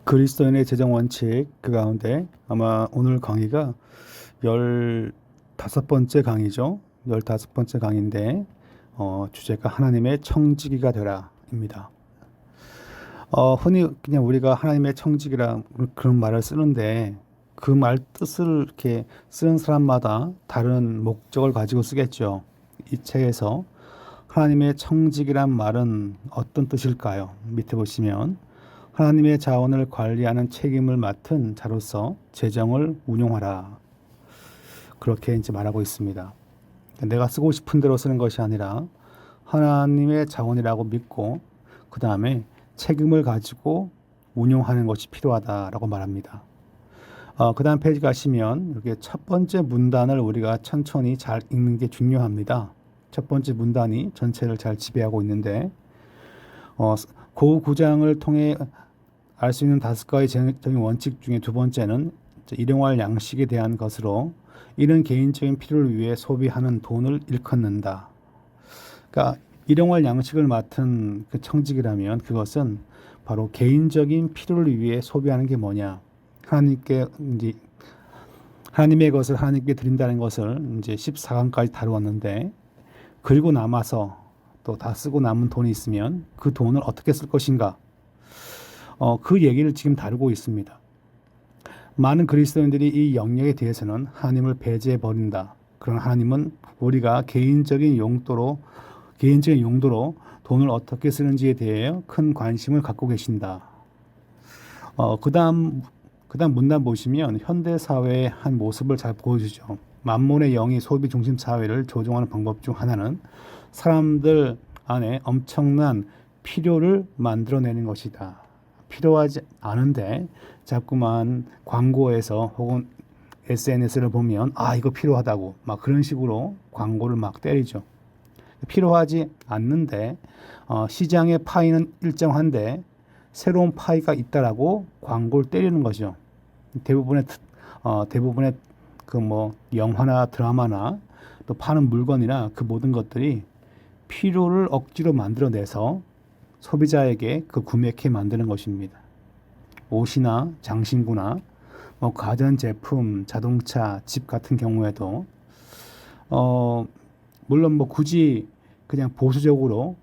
그리스도인의 재정 원칙 그 가운데 아마 오늘 강의가 15번째 강의죠. 15번째 강의인데 주제가 하나님의 청지기가 되라입니다. 흔히 그냥 우리가 하나님의 청지기라 그런 말을 쓰는데 그 말 뜻을 이렇게 쓰는 사람마다 다른 목적을 가지고 쓰겠죠. 이 책에서 하나님의 청지기란 말은 어떤 뜻일까요? 밑에 보시면 하나님의 자원을 관리하는 책임을 맡은 자로서 재정을 운용하라. 그렇게 이제 말하고 있습니다. 내가 쓰고 싶은 대로 쓰는 것이 아니라 하나님의 자원이라고 믿고 그 다음에 책임을 가지고 운용하는 것이 필요하다라고 말합니다. 그 다음 페이지 가시면 이렇게 첫 번째 문단을 우리가 천천히 잘 읽는 게 중요합니다. 첫 번째 문단이 전체를 잘 지배하고 있는데 그 구장을 통해 알 수 있는 5가지 재정적인 원칙 중에 두 번째는 일용할 양식에 대한 것으로 이런 개인적인 필요를 위해 소비하는 돈을 일컫는다. 그러니까 일용할 양식을 맡은 그 청직이라면 그것은 바로 개인적인 필요를 위해 소비하는 게 뭐냐. 하나님께 이제 하나님의 것을 하나님께 드린다는 것을 이제 14강까지 다루었는데 그리고 남아서 또 다 쓰고 남은 돈이 있으면 그 돈을 어떻게 쓸 것인가. 그 얘기를 지금 다루고 있습니다. 많은 그리스도인들이 이 영역에 대해서는 하나님을 배제해 버린다. 그러나 하나님은 우리가 개인적인 용도로 돈을 어떻게 쓰는지에 대해 큰 관심을 갖고 계신다. 그다음 문단 보시면 현대 사회의 한 모습을 잘 보여주죠. 만몬의 영이 소비 중심 사회를 조종하는 방법 중 하나는 사람들 안에 엄청난 필요를 만들어내는 것이다. 필요하지 않은데 자꾸만 광고에서 혹은 SNS를 보면 이거 필요하다고 막 그런 식으로 광고를 막 때리죠. 필요하지 않는데 시장의 파이는 일정한데 새로운 파이가 있다라고 광고를 때리는 거죠. 대부분의 그 뭐 영화나 드라마나 또 파는 물건이나 그 모든 것들이 필요를 억지로 만들어내서 소비자에게 그 구매케 만드는 것입니다. 옷이나 장신구나 뭐 가전제품, 자동차, 집 같은 경우에도 물론 뭐 굳이 그냥 보수적으로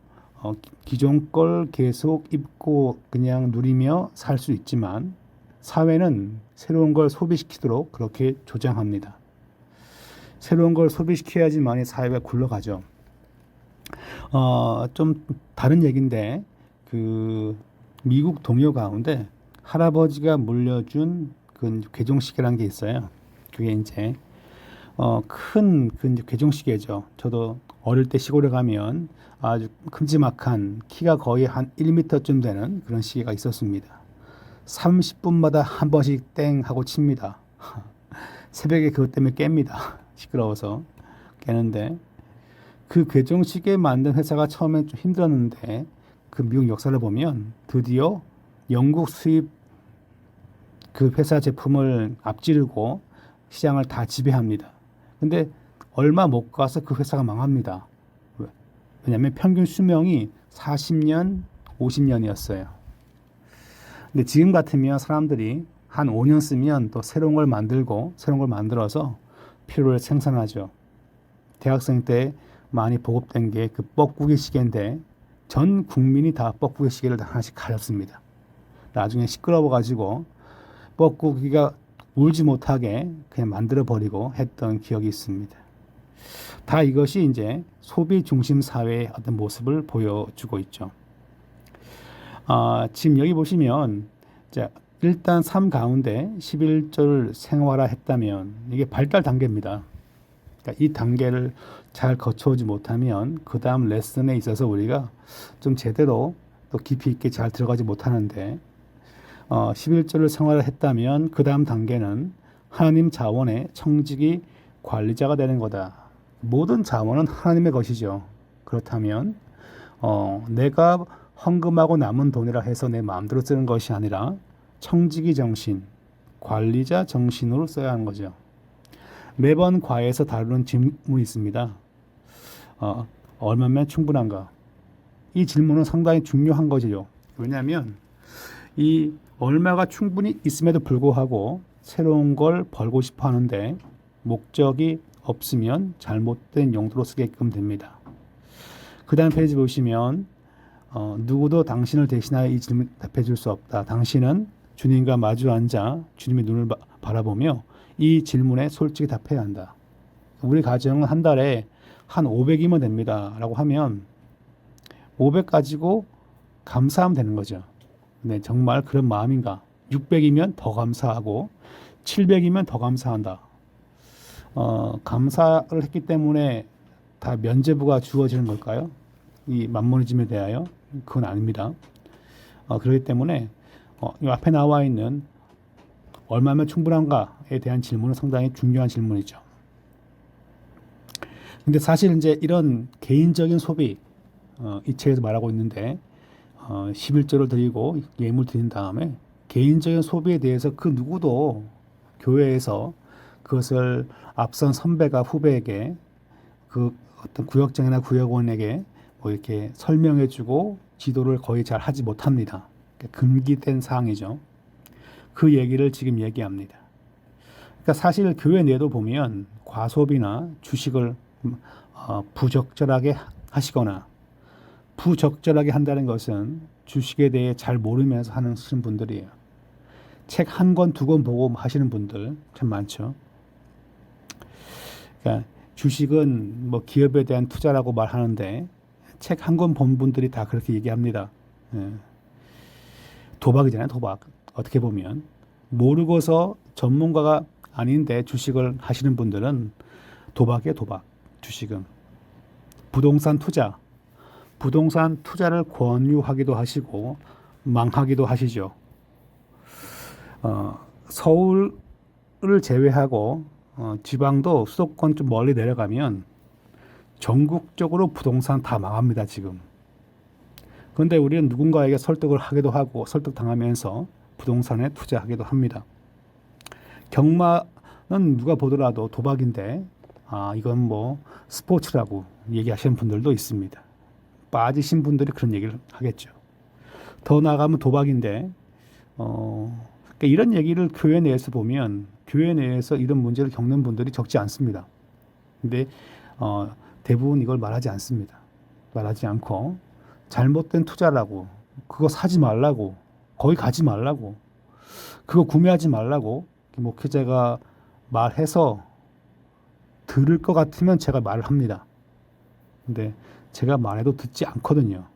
기존 걸 계속 입고 그냥 누리며 살 수 있지만 사회는 새로운 걸 소비시키도록 그렇게 조장합니다. 새로운 걸 소비시켜야지만이 사회가 굴러가죠. 좀 다른 얘기인데 그 미국 동요 가운데 할아버지가 물려준 그 괴종시계라는 게 있어요. 그게 이제 큰 그 괴종시계죠. 저도 어릴 때 시골에 가면 아주 큼지막한 키가 거의 한 1m쯤 되는 그런 시계가 있었습니다. 30분마다 한 번씩 땡 하고 칩니다. 새벽에 그것 때문에 깹니다. 시끄러워서 깨는데 그 괴종시계 만든 회사가 처음엔 좀 힘들었는데 그 미국 역사를 보면 드디어 영국 수입 그 회사 제품을 앞지르고 시장을 다 지배합니다. 근데 얼마 못 가서 그 회사가 망합니다. 왜냐하면 평균 수명이 40년, 50년이었어요. 근데 지금 같으면 사람들이 한 5년 쓰면 또 새로운 걸 만들고 새로운 걸 만들어서 필요를 생산하죠. 대학생 때 많이 보급된 게 그 뻐꾸기 시계인데 전 국민이 다 뻐꾸기 시계를 다 하나씩 가렸습니다. 나중에 시끄러워가지고 뻐꾸기가 울지 못하게 그냥 만들어 버리고 했던 기억이 있습니다. 다 이것이 이제 소비 중심 사회의 어떤 모습을 보여주고 있죠. 지금 여기 보시면 자, 일단 삶 가운데 11절 생활화 했다면 이게 발달 단계입니다. 그러니까 이 단계를 잘 거쳐오지 못하면 그 다음 레슨에 있어서 우리가 좀 제대로 또 깊이 있게 잘 들어가지 못하는데 11절을 생활을 했다면 그 다음 단계는 하나님 자원의 청지기 관리자가 되는 거다. 모든 자원은 하나님의 것이죠. 그렇다면 내가 헌금하고 남은 돈이라 해서 내 마음대로 쓰는 것이 아니라 청지기 정신, 관리자 정신으로 써야 하는 거죠. 매번 과외에서 다루는 질문이 있습니다. 얼마면 충분한가? 이 질문은 상당히 중요한 거죠. 왜냐하면 이 얼마가 충분히 있음에도 불구하고 새로운 걸 벌고 싶어 하는데 목적이 없으면 잘못된 용도로 쓰게끔 됩니다. 그 다음 페이지 보시면 누구도 당신을 대신하여 이 질문 답해 줄 수 없다. 당신은 주님과 마주 앉아 주님의 눈을 바라보며 이 질문에 솔직히 답해야 한다. 우리 가정은 한 달에 한 500이면 됩니다. 라고 하면 500 가지고 감사하면 되는 거죠. 네, 정말 그런 마음인가? 600이면 더 감사하고 700이면 더 감사한다. 감사를 했기 때문에 다 면죄부가 주어지는 걸까요? 이 만모니즘에 대하여? 그건 아닙니다. 그렇기 때문에 이 앞에 나와 있는 얼마면 충분한가에 대한 질문은 상당히 중요한 질문이죠. 근데 사실 이제 이런 개인적인 소비, 이 책에서 말하고 있는데 11조를 드리고 예물 드린 다음에 개인적인 소비에 대해서 그 누구도 교회에서 그것을 앞선 선배가 후배에게 그 어떤 구역장이나 구역원에게 뭐 이렇게 설명해주고 지도를 거의 잘 하지 못합니다. 금기된 사항이죠. 그 얘기를 지금 얘기합니다. 그러니까 사실 교회 내도 보면 과소비나 주식을 부적절하게 하시거나 부적절하게 한다는 것은 주식에 대해 잘 모르면서 하는 분들이에요. 책 한 권, 두 권 보고 하시는 분들 참 많죠. 그러니까 주식은 뭐 기업에 대한 투자라고 말하는데 책 한 권 본 분들이 다 그렇게 얘기합니다. 도박이잖아요, 도박. 어떻게 보면 모르고서 전문가가 아닌데 주식을 하시는 분들은 도박이에요, 도박. 주식은 부동산 투자를 권유하기도 하시고 망하기도 하시죠. 서울을 제외하고 지방도 수도권 좀 멀리 내려가면 전국적으로 부동산 다 망합니다, 지금. 그런데 우리는 누군가에게 설득을 하기도 하고 설득당하면서 부동산에 투자하기도 합니다. 경마는 누가 보더라도 도박인데 이건 뭐 스포츠라고 얘기하시는 분들도 있습니다. 빠지신 분들이 그런 얘기를 하겠죠. 더 나아가면 도박인데 그러니까 이런 얘기를 교회 내에서 보면 교회 내에서 이런 문제를 겪는 분들이 적지 않습니다. 근데 대부분 이걸 말하지 않습니다. 말하지 않고 잘못된 투자라고 그거 사지 말라고 거기 가지 말라고 그거 구매하지 말라고 목회자가 말해서 들을 것 같으면 제가 말을 합니다. 근데 제가 말해도 듣지 않거든요.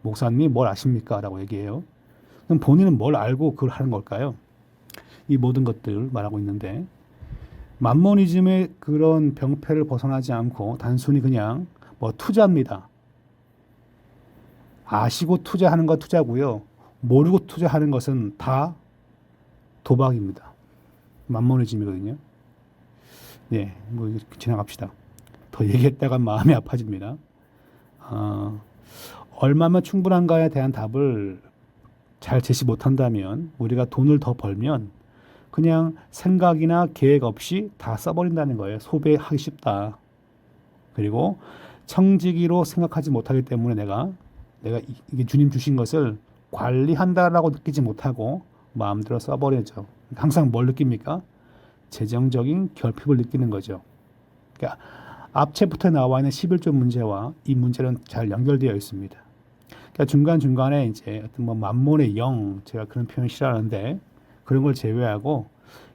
목사님이 뭘 아십니까? 라고 얘기해요. 그럼 본인은 뭘 알고 그걸 하는 걸까요? 이 모든 것들을 말하고 있는데 만모니즘의 그런 병폐를 벗어나지 않고 단순히 그냥 뭐 투자입니다. 아시고 투자하는 건 투자고요. 모르고 투자하는 것은 다 도박입니다. 만모니즘이거든요. 네, 뭐 지나갑시다. 더 얘기했다가 마음이 아파집니다. 얼마면 충분한가에 대한 답을 잘 제시 못한다면 우리가 돈을 더 벌면 그냥 생각이나 계획 없이 다 써버린다는 거예요. 소비하기 쉽다. 그리고 청지기로 생각하지 못하기 때문에 내가 이게 주님 주신 것을 관리한다라고 느끼지 못하고 마음대로 써버리죠. 항상 뭘 느낍니까? 재정적인 결핍을 느끼는 거죠. 그러니까 앞체부터 나와 있는 11조 문제와 이 문제는 잘 연결되어 있습니다. 그러니까 중간중간에 이제 어떤 뭐 만몬의 영, 제가 그런 표현 싫어하는데 그런 걸 제외하고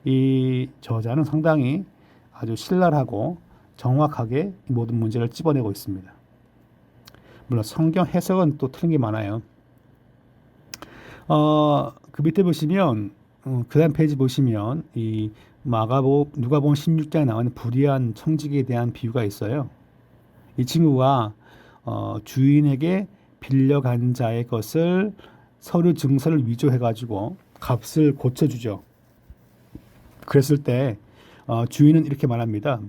이 저자는 상당히 아주 신랄하고 정확하게 이 모든 문제를 찝어내고 있습니다. 물론 성경 해석은 또 틀린 게 많아요. 그 밑에 보시면 그 다음 페이지 보시면 이 누가복음 16장에 나오는 불의한 청지기에 대한 비유가 있어요. 이 친구가 주인에게 빌려간 자의 것을 서류 증서를 위조해가지고 값을 고쳐주죠. 그랬을 때 주인은 이렇게 말합니다.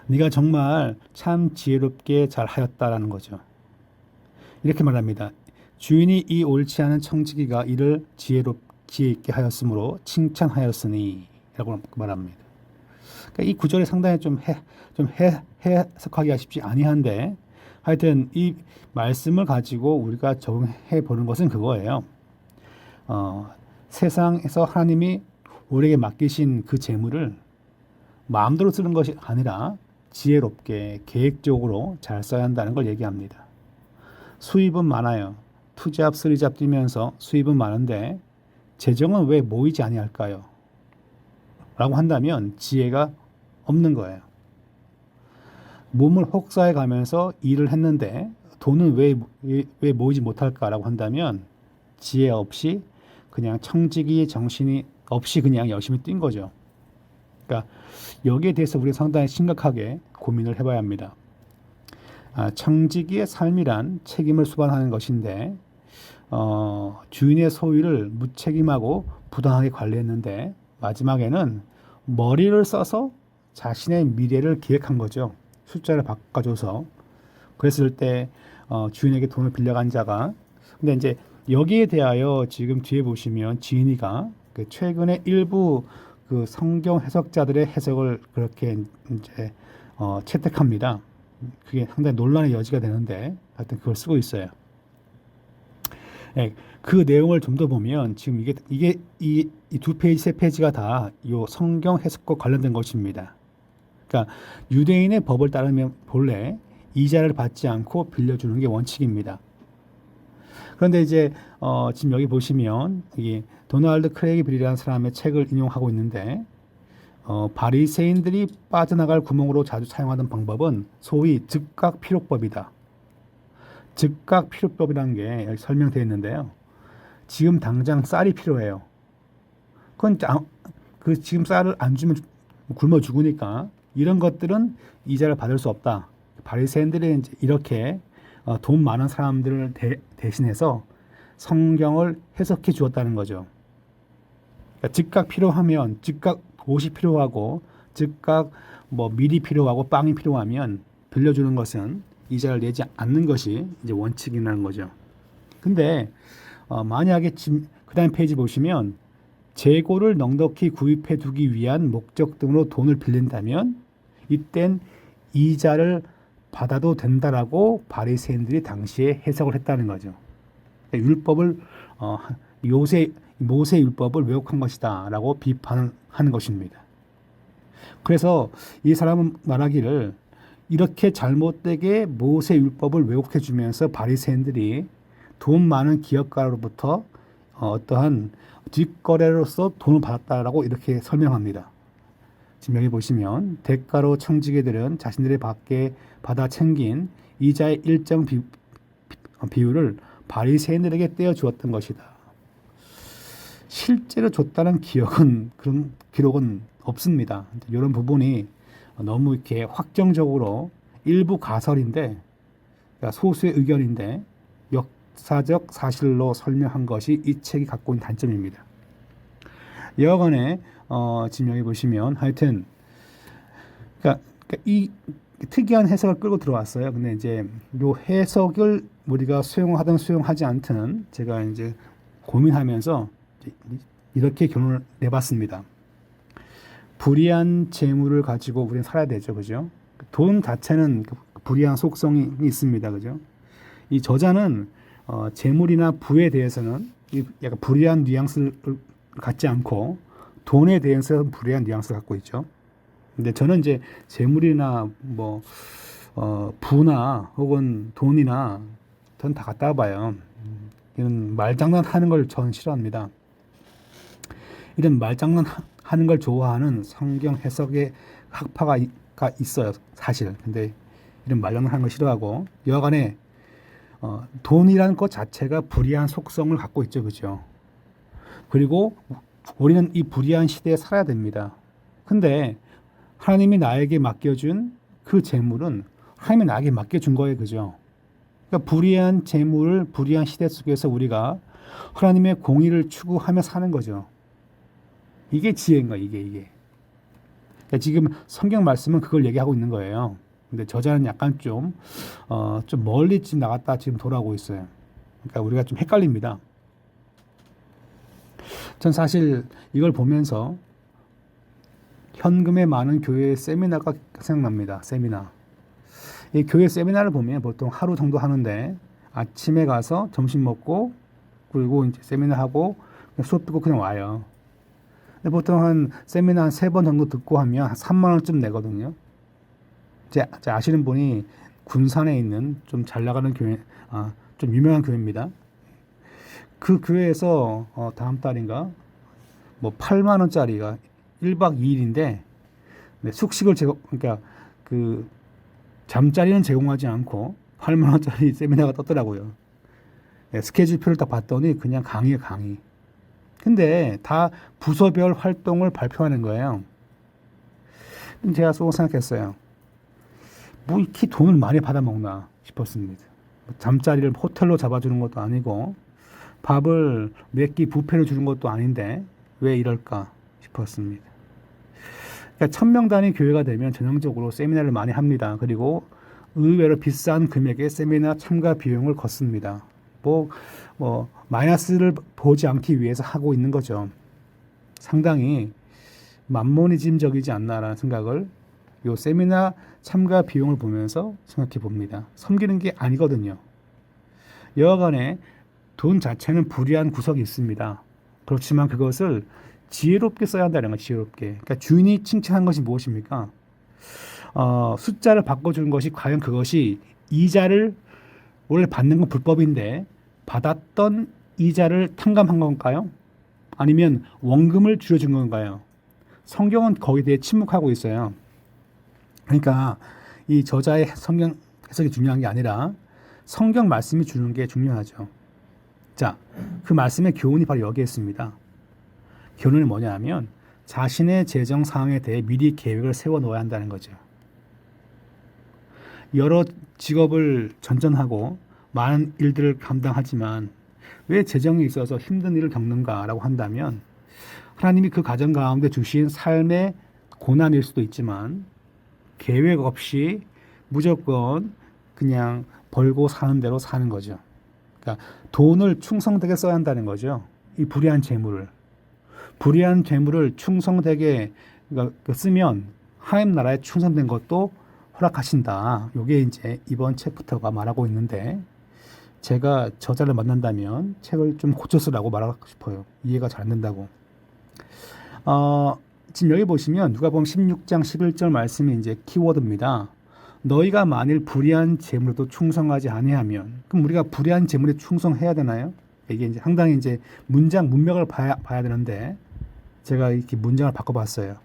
네가 정말 참 지혜롭게 잘하였다라는 거죠. 이렇게 말합니다. 주인이 이 옳지 않은 청지기가 이를 지혜 있게 하였으므로 칭찬하였으니 라고 말합니다. 그러니까 이 구절이 상당히 좀 해석하기가 쉽지 아니한데 하여튼 이 말씀을 가지고 우리가 적용해 보는 것은 그거예요. 어, 세상에서 하나님이 우리에게 맡기신 그 재물을 마음대로 쓰는 것이 아니라 지혜롭게 계획적으로 잘 써야 한다는 걸 얘기합니다. 수입은 많아요. 투잡, 쓰리잡 뛰면서 수입은 많은데 재정은 왜 모이지 아니할까요? 라고 한다면 지혜가 없는 거예요. 몸을 혹사해 가면서 일을 했는데 돈은 왜 모이지 못할까라고 한다면 지혜 없이 그냥 청지기 정신이 없이 그냥 열심히 뛴 거죠. 그러니까 여기에 대해서 우리가 상당히 심각하게 고민을 해봐야 합니다. 청지기의 삶이란 책임을 수반하는 것인데 주인의 소유를 무책임하고 부당하게 관리했는데 마지막에는 머리를 써서 자신의 미래를 기획한 거죠. 숫자를 바꿔줘서 그랬을 때 주인에게 돈을 빌려간 자가 근데 이제 여기에 대하여 지금 뒤에 보시면 지인이가 그 최근에 일부 그 성경 해석자들의 해석을 그렇게 이제 채택합니다. 그게 상당히 논란의 여지가 되는데 하여튼 그걸 쓰고 있어요. 네, 그 내용을 좀 더 보면 지금 이게 이 두 페이지 세 페이지가 다 이 성경 해석과 관련된 것입니다. 그러니까 유대인의 법을 따르면 본래 이자를 받지 않고 빌려주는 게 원칙입니다. 그런데 이제 지금 여기 보시면 이 도널드 크레이빌이라는 사람의 책을 인용하고 있는데 바리새인들이 빠져나갈 구멍으로 자주 사용하던 방법은 소위 즉각 피로법이다. 즉각 피로법이라는 게 여기 설명되어 있는데요. 지금 당장 쌀이 필요해요. 그건 그 지금 쌀을 안 주면 굶어 죽으니까 이런 것들은 이자를 받을 수 없다. 바리새인들이 이제 이렇게 돈 많은 사람들을 대신해서 성경을 해석해 주었다는 거죠. 그러니까 즉각 필요하면 즉각 옷이 필요하고 즉각 뭐 밀이 필요하고 빵이 필요하면 빌려주는 것은 이자를 내지 않는 것이 이제 원칙이라는 거죠. 근데 만약에 그다음 페이지 보시면 재고를 넉넉히 구입해 두기 위한 목적 등으로 돈을 빌린다면 이땐 이자를 받아도 된다라고 바리새인들이 당시에 해석을 했다는 거죠. 율법을 모세 율법을 왜곡한 것이다라고 비판하는 것입니다. 그래서 이 사람은 말하기를 이렇게 잘못되게 모세 율법을 왜곡해 주면서 바리새인들이 돈 많은 기업가로부터 어떠한 뒷거래로서 돈을 받았다라고 이렇게 설명합니다. 지금 여기 보시면 대가로 청지기들은 자신들이 받아 챙긴 이자의 일정 비율을 바리새인들에게 떼어 주었던 것이다. 실제로 줬다는 그런 기록은 없습니다. 이런 부분이 너무 이렇게 확정적으로 일부 가설인데, 그러니까 소수의 의견인데 역사적 사실로 설명한 것이 이 책이 갖고 있는 단점입니다. 여하간에 지금 여기 보시면 하여튼 그러니까 이 특이한 해석을 끌고 들어왔어요. 근데 이제 요 해석을 우리가 수용하든 수용하지 않든 제가 이제 고민하면서 이렇게 결론을 내봤습니다. 불의한 재물을 가지고 우리는 살아야 되죠, 그죠? 돈 자체는 불의한 속성이 있습니다, 그죠? 이 저자는 재물이나 부에 대해서는 약간 불의한 뉘앙스를 갖지 않고 돈에 대해서는 불의한 뉘앙스를 갖고 있죠. 근데 저는 이제 재물이나 뭐 부나 혹은 돈이나 전 다 갖다 봐요. 이런 말장난하는 걸 저는 싫어합니다. 이런 말장난하는 걸 좋아하는 성경 해석의 학파가 있어요, 사실. 근데 이런 말장난하는 걸 싫어하고 여하간에 돈이라는 것 자체가 불의한 속성을 갖고 있죠, 그죠? 그리고 우리는 이 불의한 시대에 살아야 됩니다. 근데 하나님이 나에게 맡겨준 그 재물은 하나님이 나에게 맡겨준 거예요, 그죠? 그러니까 불의한 재물을 불의한 시대 속에서 우리가 하나님의 공의를 추구하며 사는 거죠. 이게 지혜인 거예요, 이게. 그러니까 지금 성경 말씀은 그걸 얘기하고 있는 거예요. 근데 저자는 약간 좀 멀리 지금 나갔다 지금 돌아오고 있어요. 그러니까 우리가 좀 헷갈립니다. 전 사실 이걸 보면서 현금에 많은 교회의 세미나가 생각납니다. 세미나. 이 교회 세미나를 보면 보통 하루 정도 하는데 아침에 가서 점심 먹고 그리고 이제 세미나 하고 수업 듣고 그냥 와요. 근데 보통 한 세미나 한 3번 정도 듣고 하면 한 3만 원쯤 내거든요. 제 아시는 분이 군산에 있는 좀 잘 나가는 교회, 좀 유명한 교회입니다. 그 교회에서 다음 달인가 뭐 8만 원짜리가 1박 2일인데 숙식을 그러니까 그 잠자리는 제공하지 않고 8만 원짜리 세미나가 떴더라고요. 스케줄표를 딱 봤더니 그냥 강의에 강의. 근데 다 부서별 활동을 발표하는 거예요. 제가 쏘고 생각했어요. 뭐 이렇게 돈을 많이 받아먹나 싶었습니다. 잠자리를 호텔로 잡아주는 것도 아니고 밥을 몇 끼 뷔페로 주는 것도 아닌데 왜 이럴까 싶었습니다. 그러니까 1000명 단위 교회가 되면 전형적으로 세미나를 많이 합니다. 그리고 의외로 비싼 금액의 세미나 참가 비용을 걷습니다. 뭐 마이너스를 보지 않기 위해서 하고 있는 거죠. 상당히 만모니즘적이지 않나라는 생각을 요 세미나 참가 비용을 보면서 생각해 봅니다. 섬기는 게 아니거든요. 여하간에 돈 자체는 불이한 구석이 있습니다. 그렇지만 그것을 지혜롭게 써야 한다는 거예요. 지혜롭게. 그러니까 주인이 칭찬한 것이 무엇입니까? 숫자를 바꿔주는 것이 과연 그것이 이자를 원래 받는 건 불법인데 받았던 이자를 탕감한 건가요? 아니면 원금을 줄여준 건가요? 성경은 거기에 대해 침묵하고 있어요. 그러니까 이 저자의 성경 해석이 중요한 게 아니라 성경 말씀이 주는 게 중요하죠. 자, 그 말씀의 교훈이 바로 여기에 있습니다. 교훈은 뭐냐 하면 자신의 재정 상황에 대해 미리 계획을 세워 놓아야 한다는 거죠. 여러 직업을 전전하고 많은 일들을 감당하지만 왜 재정에 있어서 힘든 일을 겪는가라고 한다면 하나님이 그 가정 가운데 주신 삶의 고난일 수도 있지만 계획 없이 무조건 그냥 벌고 사는 대로 사는 거죠. 그러니까 돈을 충성되게 써야 한다는 거죠. 이 불의한 재물을 충성되게 쓰면 하나님 나라에 충성된 것도 허락하신다. 이게 이제 이번 챕터가 말하고 있는데 제가 저자를 만난다면 책을 좀 고쳐 쓰라고 말하고 싶어요. 이해가 잘 안 된다고. 지금 여기 보시면 누가복음 16장 11절 말씀이 이제 키워드입니다. 너희가 만일 불의한 재물도 충성하지 아니하면 그럼 우리가 불의한 재물에 충성해야 되나요? 이게 이제 상당히 이제 문맥을 봐야 되는데 제가 이렇게 문장을 바꿔봤어요.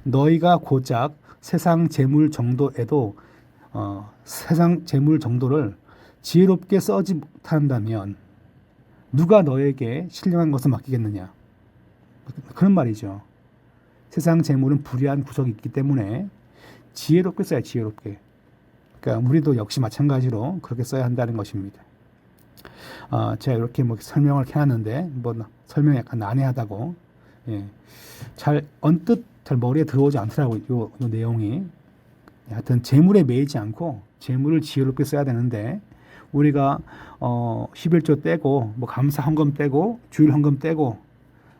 너희가 고작 세상 재물 정도에도 세상 재물 정도를 지혜롭게 써지 못한다면 누가 너에게 신령한 것을 맡기겠느냐? 그런 말이죠. 세상 재물은 불의한 구석이 있기 때문에 지혜롭게 써야 지혜롭게. 그러니까 우리도 역시 마찬가지로 그렇게 써야 한다는 것입니다. 제가 이렇게 뭐 설명을 해놨는데 뭐 설명이 약간 난해하다고. 예. 언뜻 잘 머리에 들어오지 않더라고요. 요 내용이. 하여튼 재물에 매이지 않고 재물을 지혜롭게 써야 되는데 우리가 11조 떼고 뭐 감사 헌금 떼고 주일 헌금 떼고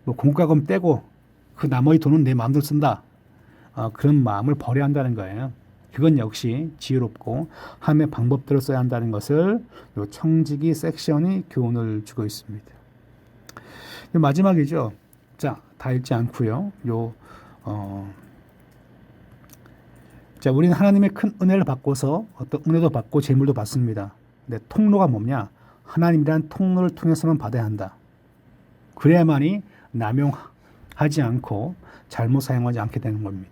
뭐 공과금 떼고 그 나머지 돈은 내 마음대로 쓴다. 그런 마음을 버려야 한다는 거예요. 그건 역시 지혜롭고 하나님의 방법대로 써야 한다는 것을 요 청지기 섹션이 교훈을 주고 있습니다. 마지막이죠. 자, 다 읽지 않고요. 자, 우리는 하나님의 큰 은혜를 받고서 어떤 은혜도 받고 재물도 받습니다. 근데 통로가 뭐냐? 하나님이란 통로를 통해서만 받아야 한다. 그래야만이 남용하지 않고 잘못 사용하지 않게 되는 겁니다.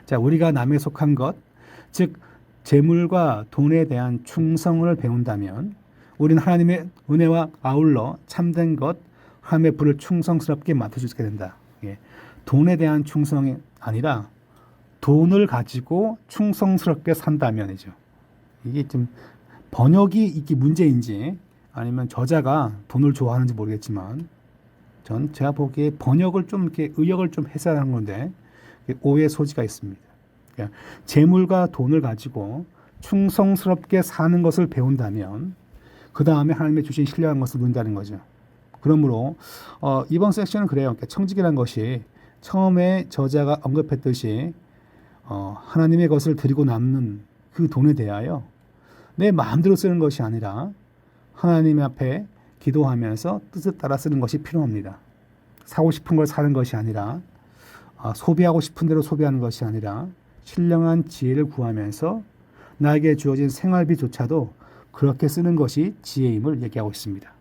자, 우리가 남에 속한 것, 즉 재물과 돈에 대한 충성을 배운다면 우리는 하나님의 은혜와 아울러 참된 것, 하나님의 불을 충성스럽게 맡을 수 있게 된다. 예. 돈에 대한 충성이 아니라 돈을 가지고 충성스럽게 산다면이죠. 이게 좀 번역이 이게 문제인지 아니면 저자가 돈을 좋아하는지 모르겠지만 제가 보기에 번역을 좀 이렇게 의역을 좀 했어야 하는 건데 오해 소지가 있습니다. 그러니까 재물과 돈을 가지고 충성스럽게 사는 것을 배운다면 그 다음에 하나님의 주신 신령한 것을 누린다는 거죠. 그러므로 이번 섹션은 그래요. 그러니까 청지기라는 것이 처음에 저자가 언급했듯이 하나님의 것을 드리고 남는 그 돈에 대하여 내 마음대로 쓰는 것이 아니라 하나님 앞에 기도하면서 뜻을 따라 쓰는 것이 필요합니다. 사고 싶은 걸 사는 것이 아니라 소비하고 싶은 대로 소비하는 것이 아니라 신령한 지혜를 구하면서 나에게 주어진 생활비조차도 그렇게 쓰는 것이 지혜임을 얘기하고 있습니다.